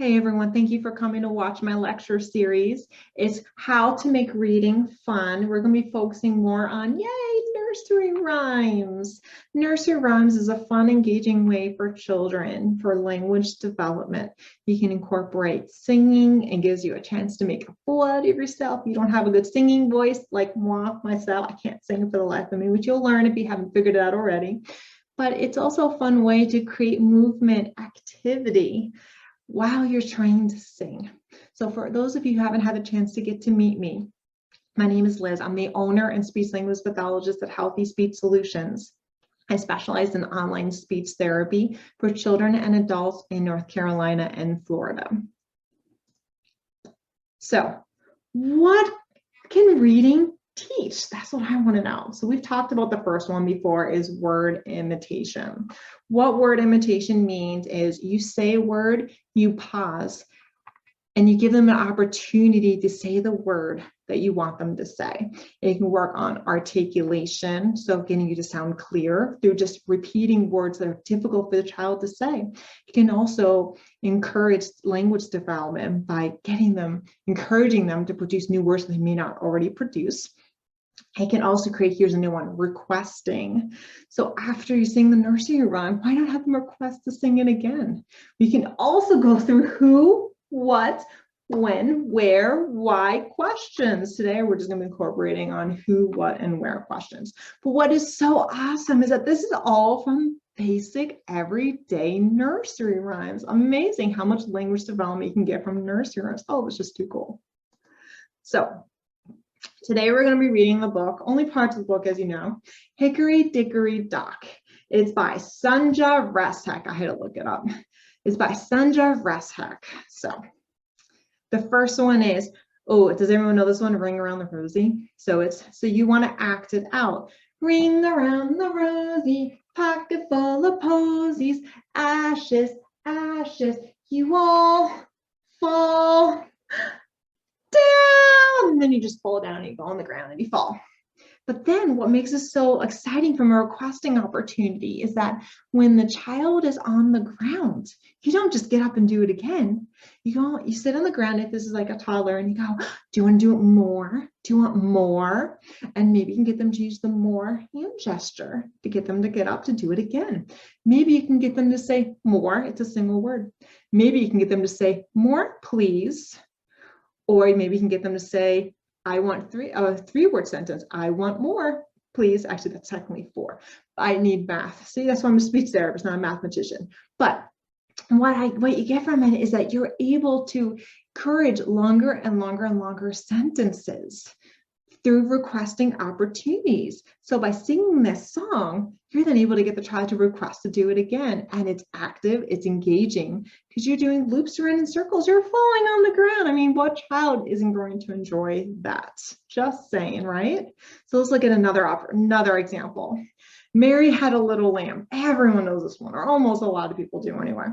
Hey everyone, thank you for coming to watch my lecture series. It's how to make reading fun. We're going to be focusing more on, yay, nursery rhymes. Nursery rhymes is a fun, engaging way for children for language development. You can incorporate singing and gives you a chance to make a fool out of yourself. You don't have a good singing voice like myself. I can't sing for the life of me, which you'll learn if you haven't figured it out already. But it's also a fun way to create movement activity while you're trying to sing. So for those of you who haven't had a chance to get to meet me, my name is Liz. I'm the owner and speech language pathologist at Healthy Speech Solutions. I specialize in online speech therapy for children and adults in North Carolina and Florida. So what can reading teach? That's what I want to know. So we've talked about the first one before, is word imitation. What word imitation means is you say a word, you pause, and you give them an opportunity to say the word that you want them to say. And you can work on articulation, so getting you to sound clear through just repeating words that are difficult for the child to say. You can also encourage language development by encouraging them to produce new words they may not already produce. I can also create, here's a new one, requesting. So after you sing the nursery rhyme, why not have them request to sing it again? We can also go through who, what, when, where, why questions. Today, we're just going to be incorporating on who, what, and where questions. But what is so awesome is that this is all from basic everyday nursery rhymes. Amazing how much language development you can get from nursery rhymes. Oh, it's just too cool. So today we're going to be reading the book, only parts of the book, as you know, Hickory Dickory Dock. It's by Sanja Rescek. I had to look it up. It's by Sanja Rescek. So the first one is, oh, does everyone know this one? Ring around the rosy. So you want to act it out. Ring around the rosy, pocket full of posies, ashes, ashes, you all fall down, and then you just fall down and you go on the ground and you fall. But then what makes it so exciting from a requesting opportunity is that when the child is on the ground, you don't just get up and do it again. You sit on the ground, if this is like a toddler, and you go, do you want to do it more? Do you want more? And maybe you can get them to use the more hand gesture to get them to get up to do it again. Maybe you can get them to say more. It's a single word. Maybe you can get them to say more, please. Or maybe you can get them to say, I want three-word sentence. I want more, please. Actually, that's technically 4. I need math. See, that's why I'm a speech therapist, not a mathematician. But what you get from it is that you're able to encourage longer and longer and longer sentences through requesting opportunities. So by singing this song, you're then able to get the child to request to do it again. And it's active, it's engaging, because you're doing loops around in circles, you're falling on the ground. I mean, what child isn't going to enjoy that? Just saying, right? So let's look at another example. Mary had a little lamb. Everyone knows this one, or almost a lot of people do anyway.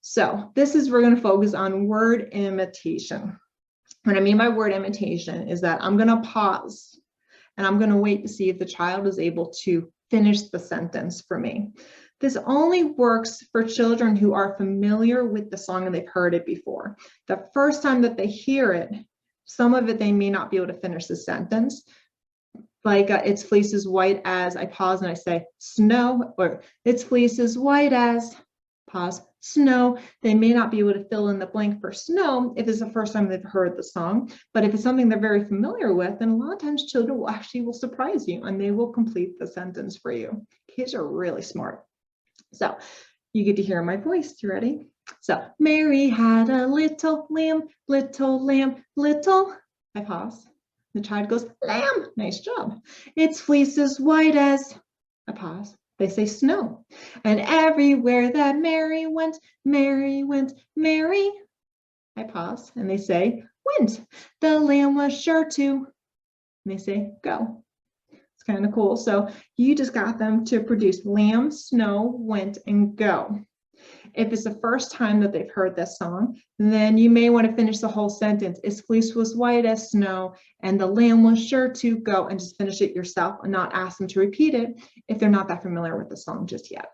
So we're going to focus on word imitation. What I mean by word imitation is that I'm going to pause and I'm going to wait to see if the child is able to finish the sentence for me. This only works for children who are familiar with the song and they've heard it before. The first time that they hear it, some of it they may not be able to finish the sentence. Like its fleece is white as, I pause and I say snow, or its fleece is white as, pause, snow. They may not be able to fill in the blank for snow if it's the first time they've heard the song, but if it's something they're very familiar with, then a lot of times children will surprise you and they will complete the sentence for you. Kids are really smart. So you get to hear my voice. You ready? So Mary had a little lamb, little lamb, little. I pause. The child goes, lamb. Nice job. Its fleece is white as, I pause. They say snow. And everywhere that Mary went, Mary went, Mary. I pause and they say went. The lamb was sure to, and they say go. It's kind of cool. So you just got them to produce lamb, snow, went, and go. If it's the first time that they've heard this song, then you may want to finish the whole sentence. Its fleece was white as snow, and the lamb was sure to go, and just finish it yourself and not ask them to repeat it if they're not that familiar with the song just yet.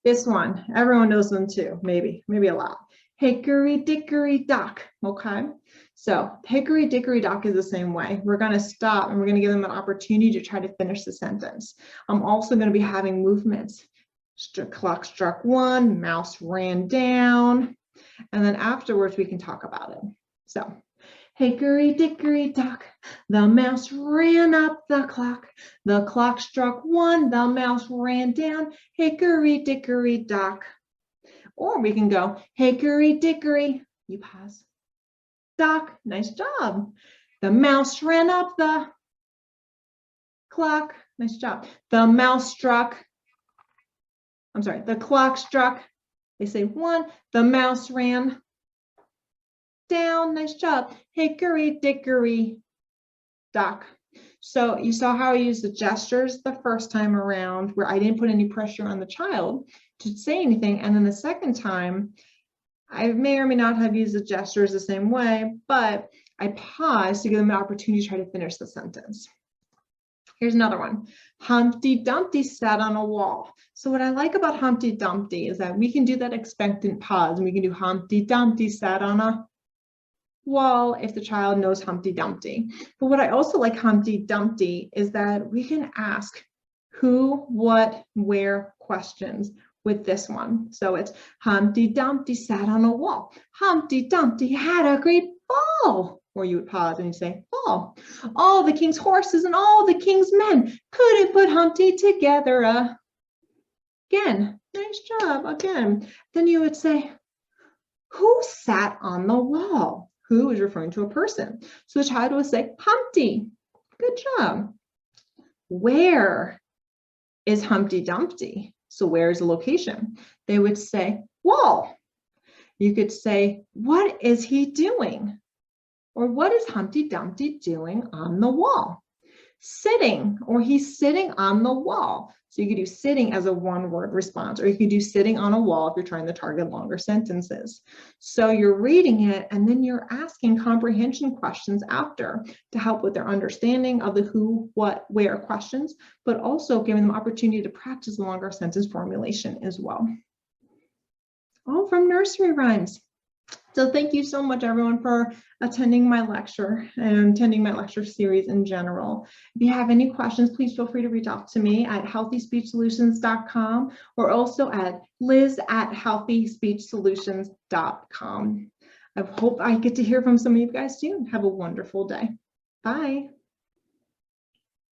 This one, everyone knows them too, maybe a lot. Hickory Dickory Dock, okay? So Hickory Dickory Dock is the same way. We're gonna stop and we're gonna give them an opportunity to try to finish the sentence. I'm also gonna be having movements. Clock struck 1, mouse ran down, and then afterwards we can talk about it. So Hickory Dickory Dock, the mouse ran up the clock struck 1, the mouse ran down, Hickory Dickory Dock. Or we can go, Hickory Dickory, you pause, Dock, nice job. The mouse ran up the clock, nice job. The clock struck, they say 1, the mouse ran down, nice job. Hickory Dickory Dock. So you saw how I used the gestures the first time around where I didn't put any pressure on the child to say anything. And then the second time, I may or may not have used the gestures the same way, but I paused to give them an opportunity to try to finish the sentence. Here's another one. Humpty Dumpty sat on a wall. So what I like about Humpty Dumpty is that we can do that expectant pause, and we can do Humpty Dumpty sat on a wall if the child knows Humpty Dumpty. But what I also like Humpty Dumpty is that we can ask who, what, where questions with this one. So it's Humpty Dumpty sat on a wall. Humpty Dumpty had a great fall. Or you would pause and you say, fall. All the king's horses and all the king's men couldn't put Humpty together again. Nice job, again. Then you would say, who sat on the wall? Who is referring to a person. So the child would say, Humpty. Good job. Where is Humpty Dumpty? So where is the location? They would say, wall. You could say, what is he doing? Or what is Humpty Dumpty doing on the wall? Sitting, or he's sitting on the wall. So you could do sitting as a one-word response, or you could do sitting on a wall if you're trying to target longer sentences. So you're reading it, and then you're asking comprehension questions after to help with their understanding of the who, what, where questions, but also giving them opportunity to practice the longer sentence formulation as well. All from nursery rhymes. So thank you so much, everyone, for attending my lecture and attending my lecture series in general. If you have any questions, please feel free to reach out to me at healthyspeechsolutions.com or also at liz@healthyspeechsolutions.com. I hope I get to hear from some of you guys soon. Have a wonderful day. Bye.